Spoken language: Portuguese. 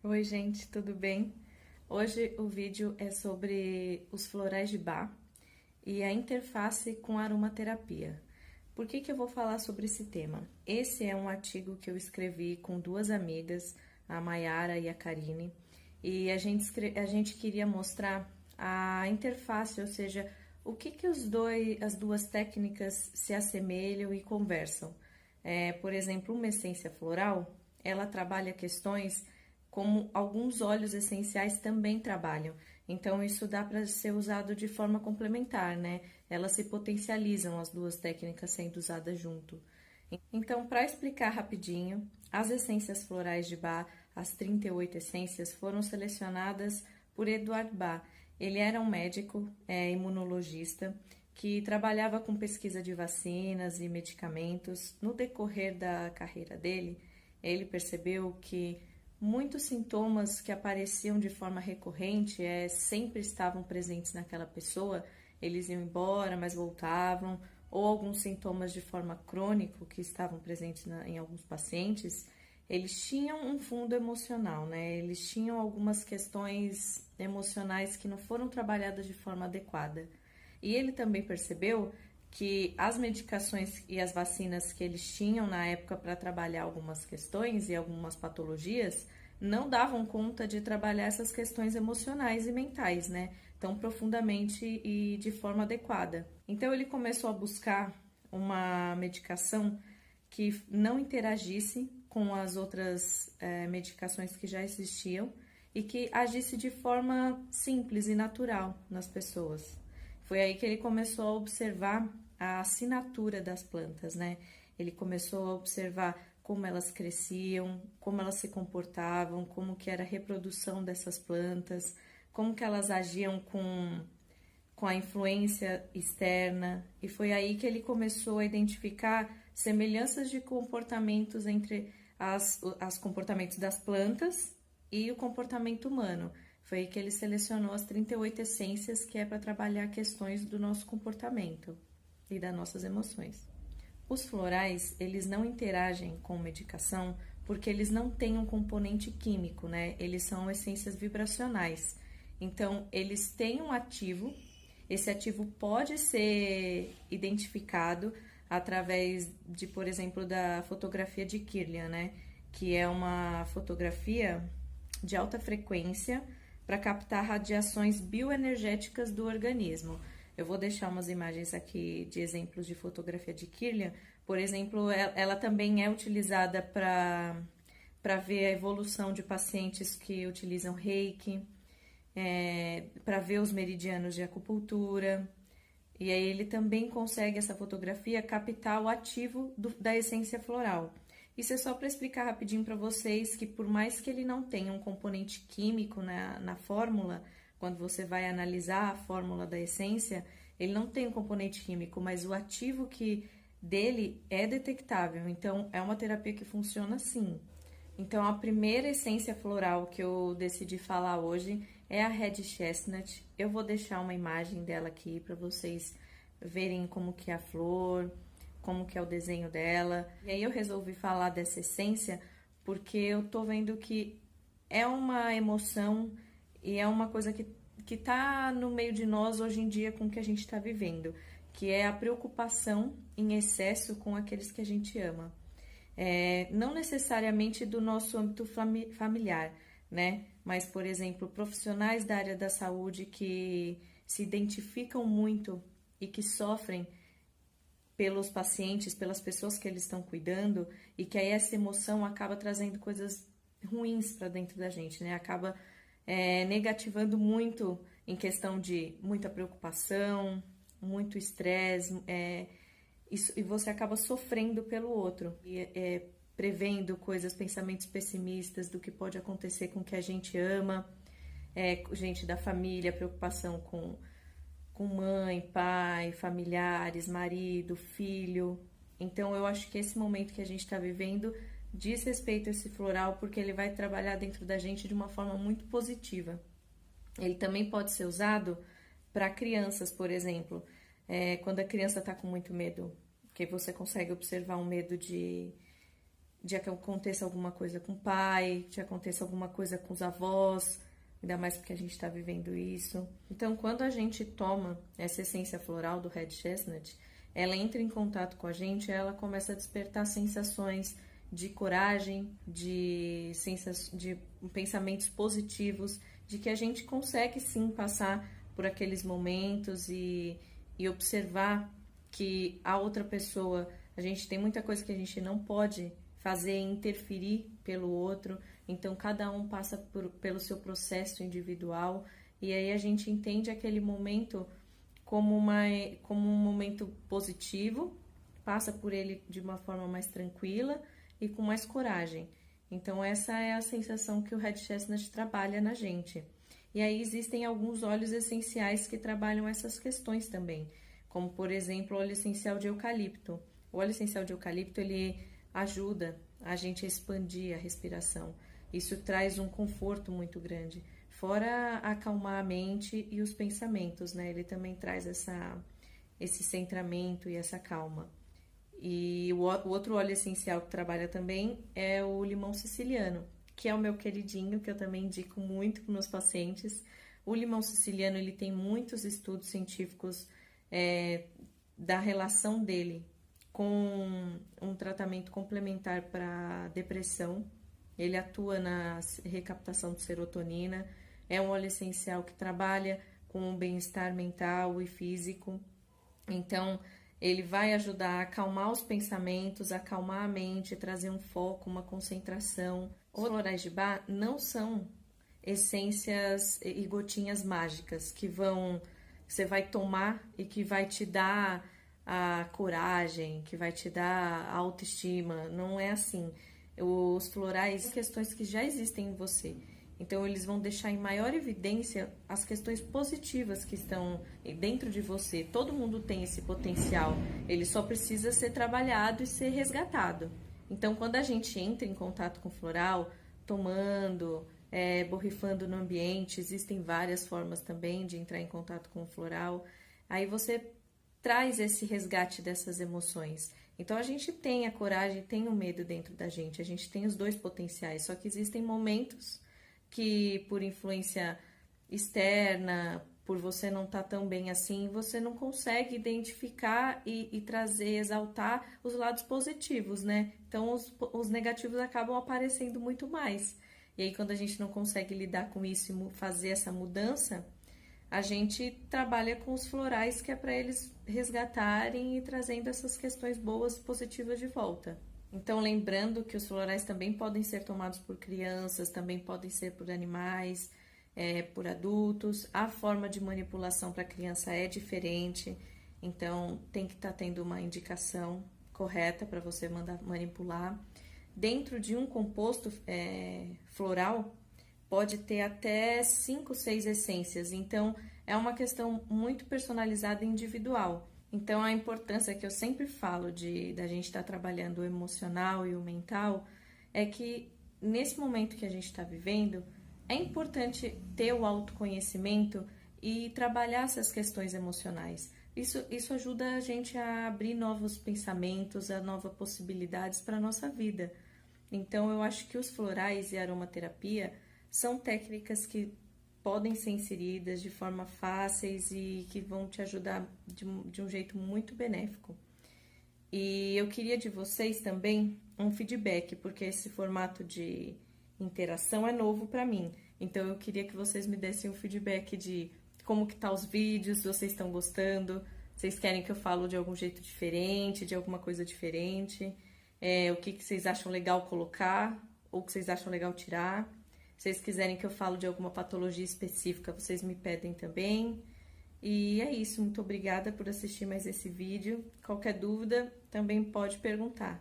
Oi, gente, tudo bem? Hoje o vídeo é sobre os florais de Bach e a interface com a aromaterapia. Por que eu vou falar sobre esse tema? Esse é um artigo que eu escrevi com duas amigas, a Mayara e a Karine, e a gente queria mostrar a interface, ou seja, o que as duas técnicas se assemelham e conversam. Por exemplo, uma essência floral, ela trabalha questões como alguns óleos essenciais também trabalham. Então, isso dá para ser usado de forma complementar, né? Elas se potencializam, as duas técnicas sendo usadas junto. Então, para explicar rapidinho, as essências florais de Bach, as 38 essências, foram selecionadas por Eduard Bach. Ele era um médico, imunologista, que trabalhava com pesquisa de vacinas e medicamentos. No decorrer da carreira dele, ele percebeu que muitos sintomas que apareciam de forma recorrente sempre estavam presentes naquela pessoa, eles iam embora, mas voltavam, ou alguns sintomas de forma crônica que estavam presentes em alguns pacientes, eles tinham um fundo emocional, né? Eles tinham algumas questões emocionais que não foram trabalhadas de forma adequada. E ele também percebeu que as medicações e as vacinas que eles tinham na época para trabalhar algumas questões e algumas patologias não davam conta de trabalhar essas questões emocionais e mentais, né? Tão profundamente e de forma adequada. Então ele começou a buscar uma medicação que não interagisse com as outras medicações que já existiam e que agisse de forma simples e natural nas pessoas. Foi aí que ele começou a observar a assinatura das plantas, né? Ele começou a observar como elas cresciam, como elas se comportavam, como que era a reprodução dessas plantas, como que elas agiam com a influência externa. E foi aí que ele começou a identificar semelhanças de comportamentos entre as comportamentos das plantas e o comportamento humano. Foi aí que ele selecionou as 38 essências que é para trabalhar questões do nosso comportamento e das nossas emoções. Os florais, eles não interagem com medicação porque eles não têm um componente químico, né? Eles são essências vibracionais. Então, eles têm um ativo. Esse ativo pode ser identificado através de, por exemplo, da fotografia de Kirlian, né? Que é uma fotografia de alta frequência para captar radiações bioenergéticas do organismo. Eu vou deixar umas imagens aqui de exemplos de fotografia de Kirlian. Por exemplo, ela também é utilizada para ver a evolução de pacientes que utilizam Reiki, para ver os meridianos de acupuntura. E aí ele também consegue, essa fotografia, captar o ativo da essência floral. Isso é só para explicar rapidinho para vocês que por mais que ele não tenha um componente químico na fórmula, quando você vai analisar a fórmula da essência, ele não tem um componente químico, mas o ativo dele é detectável. Então, é uma terapia que funciona sim. Então, a primeira essência floral que eu decidi falar hoje é a Red Chestnut. Eu vou deixar uma imagem dela aqui para vocês verem como que é a flor, como que é o desenho dela. E aí eu resolvi falar dessa essência porque eu tô vendo que é uma emoção e é uma coisa que tá no meio de nós hoje em dia com o que a gente está vivendo, que é a preocupação em excesso com aqueles que a gente ama. Não necessariamente do nosso âmbito familiar, né? Mas, por exemplo, profissionais da área da saúde que se identificam muito e que sofrem pelos pacientes, pelas pessoas que eles estão cuidando, e que aí essa emoção acaba trazendo coisas ruins para dentro da gente, né? Acaba negativando muito em questão de muita preocupação, muito estresse, e você acaba sofrendo pelo outro, prevendo coisas, pensamentos pessimistas do que pode acontecer com o que a gente ama, gente da família, preocupação com mãe, pai, familiares, marido, filho. Então eu acho que esse momento que a gente está vivendo diz respeito a esse floral porque ele vai trabalhar dentro da gente de uma forma muito positiva. Ele também pode ser usado para crianças, por exemplo, quando a criança está com muito medo, que você consegue observar um medo de que aconteça alguma coisa com o pai, de aconteça alguma coisa com os avós, ainda mais porque a gente está vivendo isso. Então, quando a gente toma essa essência floral do Red Chestnut, ela entra em contato com a gente, ela começa a despertar sensações de coragem, de pensamentos positivos, de que a gente consegue sim passar por aqueles momentos e observar que a outra pessoa, a gente tem muita coisa que a gente não pode fazer, interferir pelo outro, então cada um passa pelo seu processo individual, e aí a gente entende aquele momento como um momento positivo, passa por ele de uma forma mais tranquila e com mais coragem. Então essa é a sensação que o Red Chestnut trabalha na gente. E aí existem alguns óleos essenciais que trabalham essas questões também, como por exemplo o óleo essencial de eucalipto. O óleo essencial de eucalipto, ele ajuda a gente a expandir a respiração. Isso traz um conforto muito grande. Fora acalmar a mente e os pensamentos, né? Ele também traz esse centramento e essa calma. E o outro óleo essencial que trabalha também é o limão siciliano, que é o meu queridinho, que eu também indico muito para meus pacientes. O limão siciliano, ele tem muitos estudos científicos da relação dele com um tratamento complementar para depressão. Ele atua na recaptação de serotonina, é um óleo essencial que trabalha com o bem-estar mental e físico. Então, ele vai ajudar a acalmar os pensamentos, acalmar a mente, trazer um foco, uma concentração. Os florais de Bach não são essências e gotinhas mágicas que você vai tomar e que vai te dar a coragem, que vai te dar a autoestima. Não é assim. Os florais são questões que já existem em você. Então, eles vão deixar em maior evidência as questões positivas que estão dentro de você. Todo mundo tem esse potencial. Ele só precisa ser trabalhado e ser resgatado. Então, quando a gente entra em contato com o floral, tomando, borrifando no ambiente, existem várias formas também de entrar em contato com o floral. Aí você traz esse resgate dessas emoções. Então, a gente tem a coragem, tem o medo dentro da gente. A gente tem os dois potenciais, só que existem momentos que por influência externa, por você não estar tão bem assim, você não consegue identificar e trazer, exaltar os lados positivos, né? Então, os negativos acabam aparecendo muito mais. E aí, quando a gente não consegue lidar com isso e fazer essa mudança, a gente trabalha com os florais, que é para eles resgatarem e trazendo essas questões boas, positivas de volta. Então, lembrando que os florais também podem ser tomados por crianças, também podem ser por animais, por adultos. A forma de manipulação para criança é diferente, então tem que estar tendo uma indicação correta para você mandar manipular. Dentro de um composto floral, pode ter até 5, 6 essências, então é uma questão muito personalizada e individual. Então, a importância que eu sempre falo da gente estar trabalhando o emocional e o mental é que, nesse momento que a gente está vivendo, é importante ter o autoconhecimento e trabalhar essas questões emocionais. Isso ajuda a gente a abrir novos pensamentos, a novas possibilidades para a nossa vida. Então, eu acho que os florais e a aromaterapia são técnicas que podem ser inseridas de forma fáceis e que vão te ajudar de um jeito muito benéfico. E eu queria de vocês também um feedback, porque esse formato de interação é novo para mim. Então eu queria que vocês me dessem um feedback de como que tá os vídeos, se vocês estão gostando, vocês querem que eu falo de algum jeito diferente, de alguma coisa diferente, o que vocês acham legal colocar ou o que vocês acham legal tirar. Se vocês quiserem que eu falo de alguma patologia específica, vocês me pedem também. E é isso, muito obrigada por assistir mais esse vídeo. Qualquer dúvida, também pode perguntar.